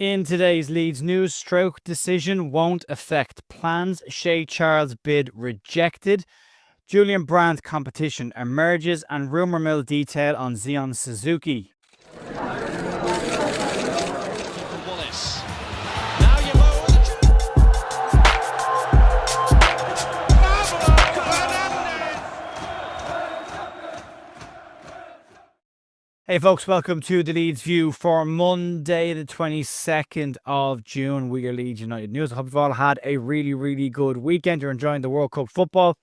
In today's Leeds news, Struijk decision won't affect plans. Shea Charles bid rejected. Julian Brandt competition emerges, and rumour mill detail on Suzuki. Hey folks, welcome to the Leeds View for Monday the 22nd of June. We are Leeds United News. I hope you've all had a really good weekend. You're enjoying the World Cup football.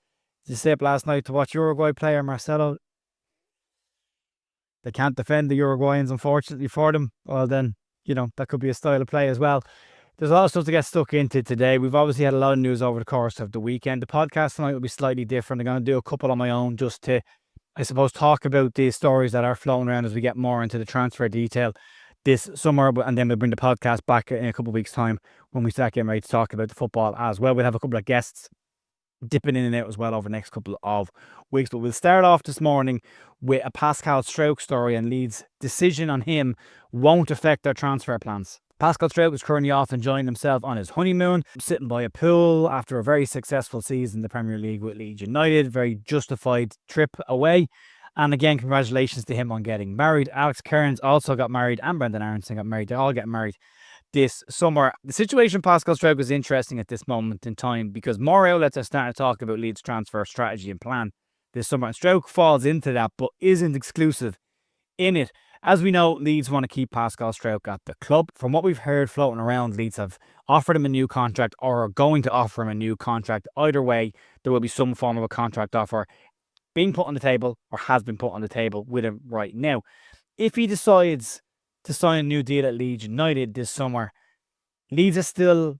Did you stay up last night to watch Uruguay player Marcelo? They can't defend the Uruguayans, unfortunately for them. Well then, that could be a style of play as well. There's a lot of stuff to get stuck into today. We've obviously had a lot of news over the course of the weekend. The podcast tonight will be slightly different. I'm going to do a couple on my own just to, I suppose, talk about the stories that are floating around as we get more into the transfer detail this summer, and then we'll bring the podcast back in a couple of weeks' time when we start getting ready to talk about the football as well. We'll have a couple of guests dipping in and out as well over the next couple of weeks, but we'll start off this morning with a Pascal Struijk story, and Leeds' decision on him won't affect their transfer plans. Pascal Struijk was currently off enjoying himself on his honeymoon, sitting by a pool after a very successful season in the Premier League with Leeds United. Very justified trip away. And again, congratulations to him on getting married. Alex Kearns also got married, and Brendan Aronson got married. They all get married this summer. The situation Pascal Struijk was interesting at this moment in time because more outlets are starting to talk about Leeds' transfer strategy and plan this summer. And Struijk falls into that, but isn't exclusive in it. As we know, Leeds want to keep Pascal Struijk at the club. From what we've heard floating around, Leeds have offered him a new contract or are going to offer him a new contract. Either way, there will be some form of a contract offer being put on the table or has been put on the table with him right now. If he decides to sign a new deal at Leeds United this summer, Leeds is still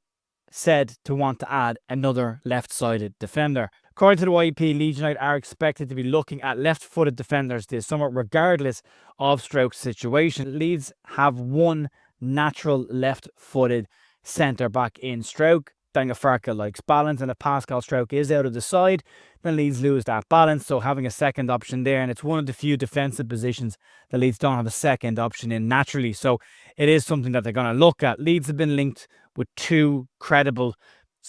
said to want to add another left-sided defender. According to the YEP, Leeds United are expected to be looking at left-footed defenders this summer, regardless of Struijk's situation. Leeds have one natural left-footed centre-back in Struijk. Daniel Farke likes balance, and if Pascal Struijk is out of the side, then Leeds lose that balance. So having a second option there, and it's one of the few defensive positions that Leeds don't have a second option in naturally. So it is something that they're going to look at. Leeds have been linked with two credible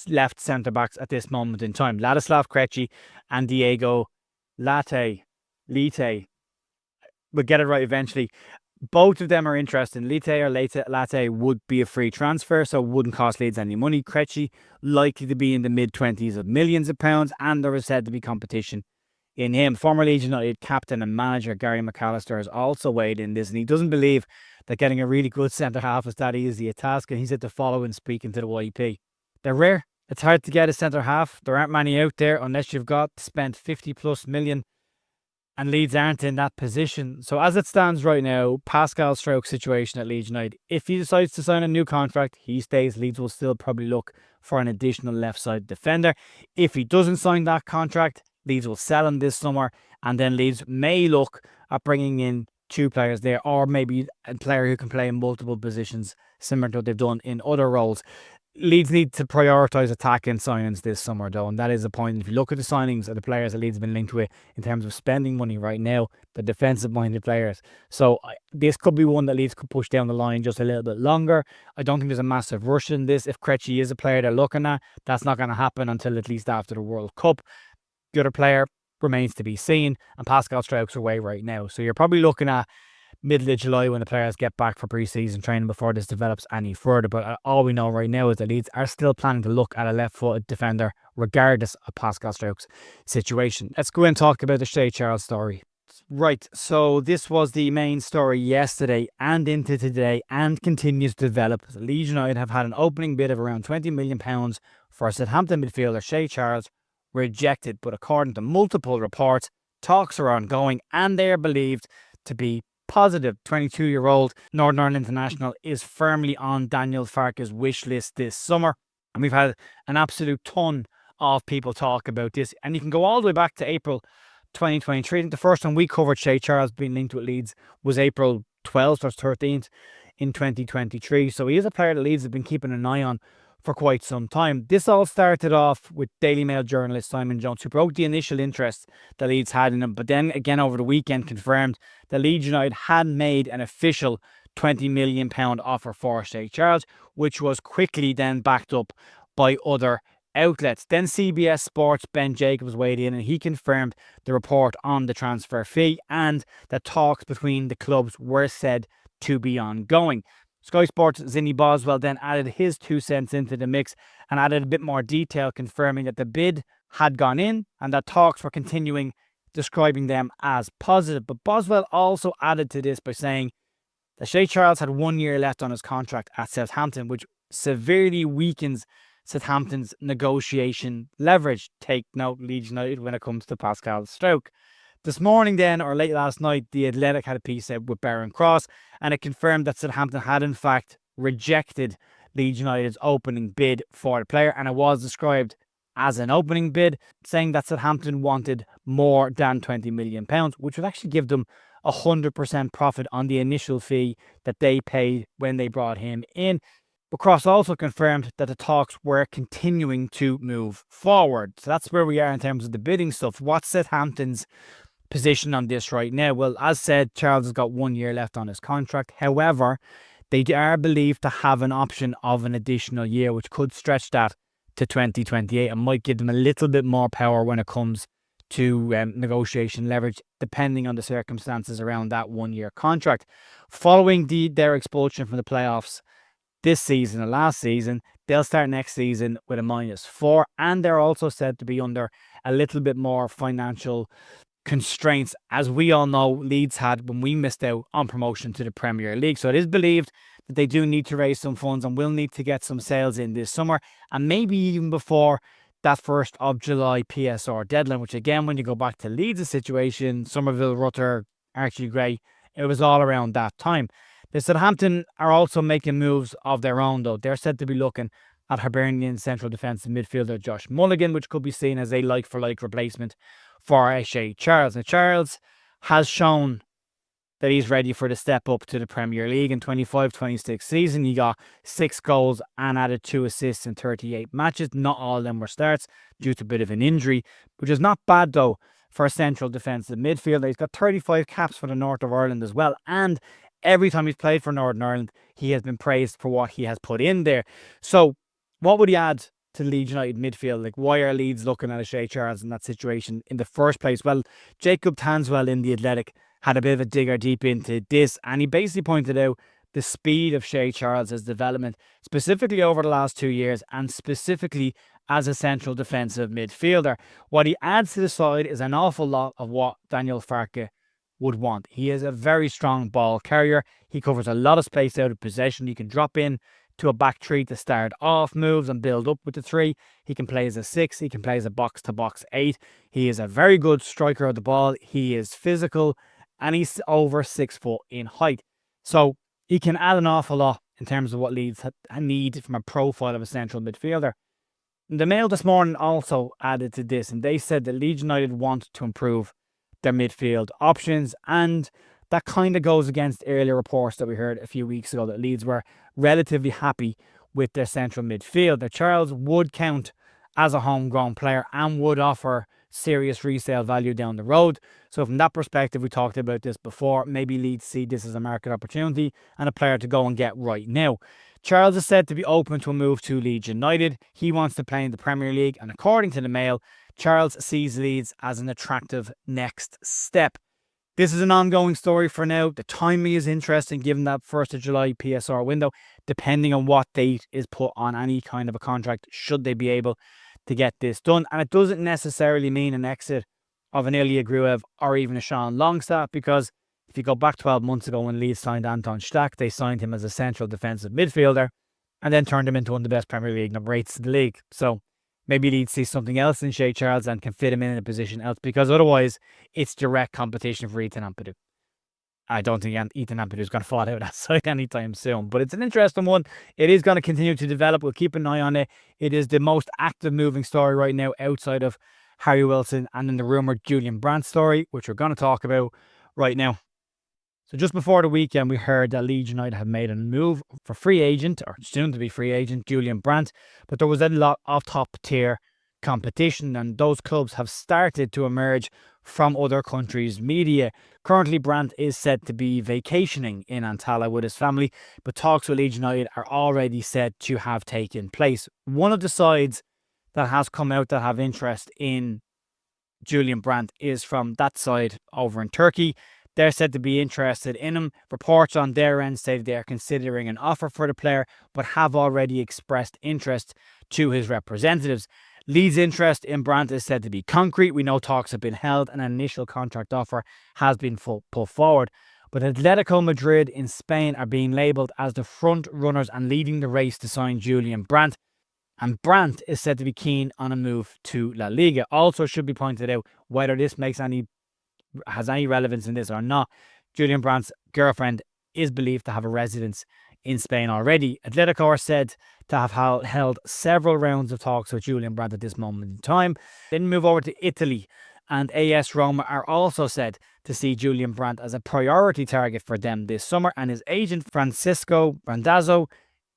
left centre-backs at this moment in time. Ladislav Krejci and Diego Late. We'll get it right eventually. Both of them are interesting. Late would be a free transfer, so it wouldn't cost Leeds any money. Krejci likely to be in the mid-20s of millions of pounds, and there is said to be competition in him. Former Leeds United captain and manager Gary McAllister has also weighed in this, and he doesn't believe that getting a really good centre-half is that easy a task, and he said to follow and speaking to the YP. They're rare. It's hard to get a centre-half. There aren't many out there unless you've got spent 50+ million, and Leeds aren't in that position. So as it stands right now, Pascal Struijk's situation at Leeds United, if he decides to sign a new contract, he stays. Leeds will still probably look for an additional left-side defender. If he doesn't sign that contract, Leeds will sell him this summer, and then Leeds may look at bringing in two players there, or maybe a player who can play in multiple positions, similar to what they've done in other roles. Leeds need to prioritise attacking signings this summer, though, and that is a point. If you look at the signings of the players that Leeds have been linked with in terms of spending money right now, the defensive-minded players. So this could be one that Leeds could push down the line just a little bit longer. I don't think there's a massive rush in this. If Krejci is a player they're looking at, that's not going to happen until at least after the World Cup. The other player remains to be seen, and Pascal Struijk's away right now. So you're probably looking at middle of July when the players get back for pre-season training before this develops any further. But all we know right now is that Leeds are still planning to look at a left-footed defender regardless of Pascal Struijk's situation. Let's go and talk about the Shea Charles story. Right, so this was the main story yesterday and into today and continues to develop. Leeds United have had an opening bid of around £20 million for Southampton midfielder Shea Charles, rejected. But according to multiple reports, talks are ongoing and they are believed to be positive. 22-year-old Northern Ireland international is firmly on Daniel Farke's wish list this summer, and we've had an absolute ton of people talk about this, and you can go all the way back to April 2023. I think the first time we covered Shea Charles being linked with Leeds was April 12th or 13th in 2023, so he is a player that Leeds have been keeping an eye on for quite some time. This all started off with Daily Mail journalist Simon Jones, who broke the initial interest that Leeds had in him, but then again over the weekend confirmed that Leeds United had made an official £20 million offer for Shea Charles, which was quickly then backed up by other outlets. Then CBS Sports' Ben Jacobs weighed in and he confirmed the report on the transfer fee and that talks between the clubs were said to be ongoing. Sky Sports' Zinny Boswell then added his 2 cents into the mix and added a bit more detail, confirming that the bid had gone in and that talks were continuing, describing them as positive. But Boswell also added to this by saying that Shea Charles had 1 year left on his contract at Southampton, which severely weakens Southampton's negotiation leverage. Take note, Leeds United, when it comes to Pascal Struijk. This morning then, or late last night, The Athletic had a piece out with Baron Cross, and it confirmed that Southampton had in fact rejected Leeds United's opening bid for the player, and it was described as an opening bid, saying that Southampton wanted more than £20 million, which would actually give them 100% profit on the initial fee that they paid when they brought him in. But Cross also confirmed that the talks were continuing to move forward. So that's where we are in terms of the bidding stuff. What's Southampton's position on this right now? Well, as said, Charles has got 1 year left on his contract. However, they are believed to have an option of an additional year, which could stretch that to 2028 and might give them a little bit more power when it comes to negotiation leverage, depending on the circumstances around that 1 year contract. Following their expulsion from the playoffs this season and last season, they'll start next season with a -4, and they're also said to be under a little bit more financial constraints, as we all know Leeds had when we missed out on promotion to the Premier League. So it is believed that they do need to raise some funds and will need to get some sales in this summer, and maybe even before that 1st of July PSR deadline, which again, when you go back to Leeds' situation, Somerville, Rutter, Archie Gray, it was all around that time. The Southampton are also making moves of their own, though. They're said to be looking at Hibernian central defensive midfielder Josh Mulligan, which could be seen as a like-for-like replacement for Shea Charles. Now, Charles has shown that he's ready for the step up to the Premier League. In 25-26 season, he got 6 goals and added 2 assists in 38 matches. Not all of them were starts due to a bit of an injury, which is not bad, though, for a central defensive midfielder. He's got 35 caps for the North of Ireland as well, and every time he's played for Northern Ireland, he has been praised for what he has put in there. So what would he add to Leeds United midfield? Like, why are Leeds looking at a Shea Charles in that situation in the first place? Well, Jacob Tanswell in The Athletic had a bit of a digger deep into this, and he basically pointed out the speed of Shea Charles' development, specifically over the last 2 years, and specifically as a central defensive midfielder. What he adds to the side is an awful lot of what Daniel Farke would want. He is a very strong ball carrier. He covers a lot of space out of possession. He can drop in to a back three to start off moves and build up with the 3. He can play as a 6. He can play as a box-to-box 8. He is a very good striker of the ball. He is physical, and he's over 6 foot in height. So he can add an awful lot in terms of what Leeds need from a profile of a central midfielder. The Mail this morning also added to this, and they said that Leeds United want to improve their midfield options, and that kind of goes against earlier reports that we heard a few weeks ago that Leeds were relatively happy with their central midfield. That Charles would count as a homegrown player and would offer serious resale value down the road. So from that perspective, we talked about this before, maybe Leeds see this as a market opportunity and a player to go and get right now. Charles is said to be open to a move to Leeds United. He wants to play in the Premier League, and according to the Mail, Charles sees Leeds as an attractive next step. This is an ongoing story for now. The timing is interesting given that 1st of July PSR window, depending on what date is put on any kind of a contract, should they be able to get this done. And it doesn't necessarily mean an exit of an Ilya Gruev or even a Sean Longstaff, because if you go back 12 months ago when Leeds signed Anton Stach, they signed him as a central defensive midfielder and then turned him into one of the best Premier League number 8s in the league. So maybe Leeds see something else in Shea Charles and can fit him in a position else, because otherwise it's direct competition for Ethan Ampadu. I don't think Ethan Ampadu is going to fall out of that side anytime soon, but it's an interesting one. It is going to continue to develop. We'll keep an eye on it. It is the most active moving story right now outside of Harry Wilson and then the rumoured Julian Brandt story, which we're going to talk about right now. So just before the weekend, we heard that Leeds United have made a move for free agent, or soon to be free agent, Julian Brandt. But there was a lot of top tier competition, and those clubs have started to emerge from other countries' media. Currently, Brandt is said to be vacationing in Antalya with his family, but talks with Leeds United are already said to have taken place. One of the sides that has come out that have interest in Julian Brandt is from that side over in Turkey. They're said to be interested in him. Reports on their end say they are considering an offer for the player, but have already expressed interest to his representatives. Leeds' interest in Brandt is said to be concrete. We know talks have been held and an initial contract offer has been put forward. But Atletico Madrid in Spain are being labelled as the front runners and leading the race to sign Julian Brandt. And Brandt is said to be keen on a move to La Liga. Also should be pointed out, whether this has any relevance in this or not, Julian Brandt's girlfriend is believed to have a residence in Spain already. Atletico are said to have held several rounds of talks with Julian Brandt at this moment in time. Then move over to Italy, and AS Roma are also said to see Julian Brandt as a priority target for them this summer, and his agent Francesco Brandazzo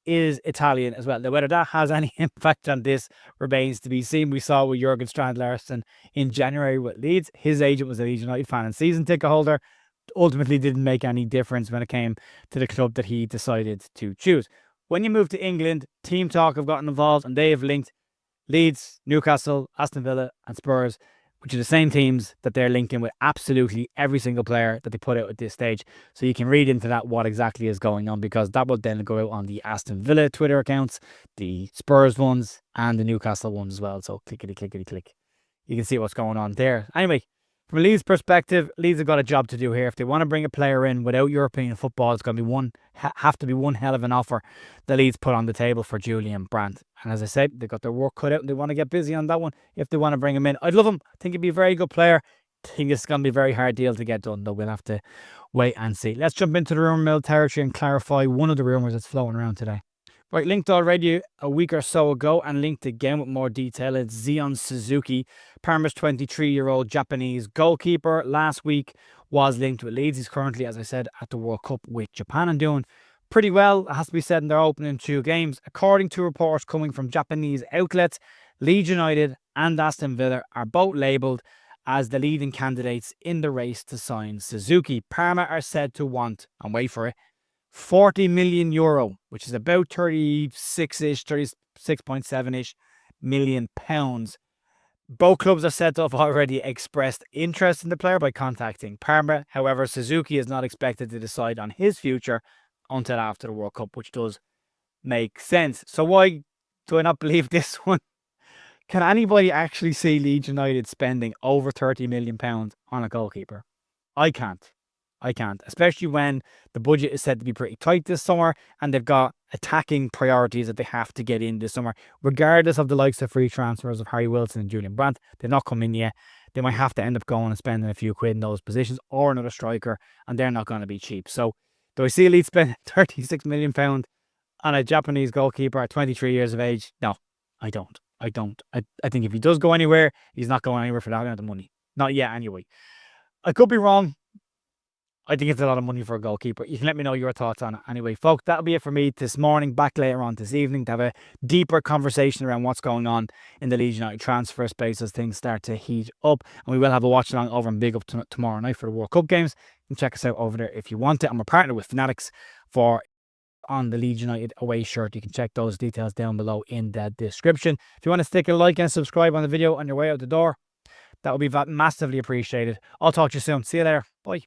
is Italian as well. Now, whether that has any impact on this remains to be seen. We saw with Jurgen Strand-Larsen in January with Leeds. His agent was a Leeds United fan and season ticket holder. Ultimately didn't make any difference when it came to the club that he decided to choose. When you move to England, Team Talk have gotten involved and they have linked Leeds, Newcastle, Aston Villa and Spurs, which are the same teams that they're linking with absolutely every single player that they put out at this stage. So you can read into that what exactly is going on, because that will then go out on the Aston Villa Twitter accounts, the Spurs ones and the Newcastle ones as well. So clickety click. You can see what's going on there. Anyway, from a Leeds perspective, Leeds have got a job to do here. If they want to bring a player in without European football, it's going to be have to be one hell of an offer the Leeds put on the table for Julian Brandt. And as I said, they've got their work cut out and they want to get busy on that one if they want to bring him in. I'd love him. I think he'd be a very good player. I think it's going to be a very hard deal to get done, though. We'll have to wait and see. Let's jump into the rumour mill territory and clarify one of the rumours that's flowing around today. Right, linked already a week or so ago and linked again with more detail. It's Zion Suzuki, Parma's 23-year-old Japanese goalkeeper. Last week was linked with Leeds. He's currently, as I said, at the World Cup with Japan and doing pretty well, it has to be said, in their opening 2 games. According to reports coming from Japanese outlets, Leeds United and Aston Villa are both labelled as the leading candidates in the race to sign Suzuki. Parma are said to want, and wait for it, 40 million euro, which is about 36-ish, 36.7-ish million pounds. Both clubs are said to have already expressed interest in the player by contacting Parma. However, Suzuki is not expected to decide on his future until after the World Cup, which does make sense. So why do I not believe this one? Can anybody actually see Leeds United spending over 30 million pounds on a goalkeeper? I can't, especially when the budget is said to be pretty tight this summer and they've got attacking priorities that they have to get in this summer, regardless of the likes of free transfers of Harry Wilson and Julian Brandt. They've not come in yet. They might have to end up going and spending a few quid in those positions or another striker, and they're not going to be cheap. So do I see Leeds spend 36 million pounds on a Japanese goalkeeper at 23 years of age? No, I don't. I think if he does go anywhere, he's not going anywhere for that amount of money. Not yet, anyway. I could be wrong. I think it's a lot of money for a goalkeeper. You can let me know your thoughts on it. Anyway, folks, that'll be it for me this morning. Back later on this evening to have a deeper conversation around what's going on in the Leeds United transfer space as things start to heat up. And we will have a watch along over in Big Up tomorrow night for the World Cup games. You can check us out over there if you want it. And we're partnered with Fanatics on the Leeds United away shirt. You can check those details down below in the description. If you want to stick a like and subscribe on the video on your way out the door, that would be massively appreciated. I'll talk to you soon. See you later. Bye.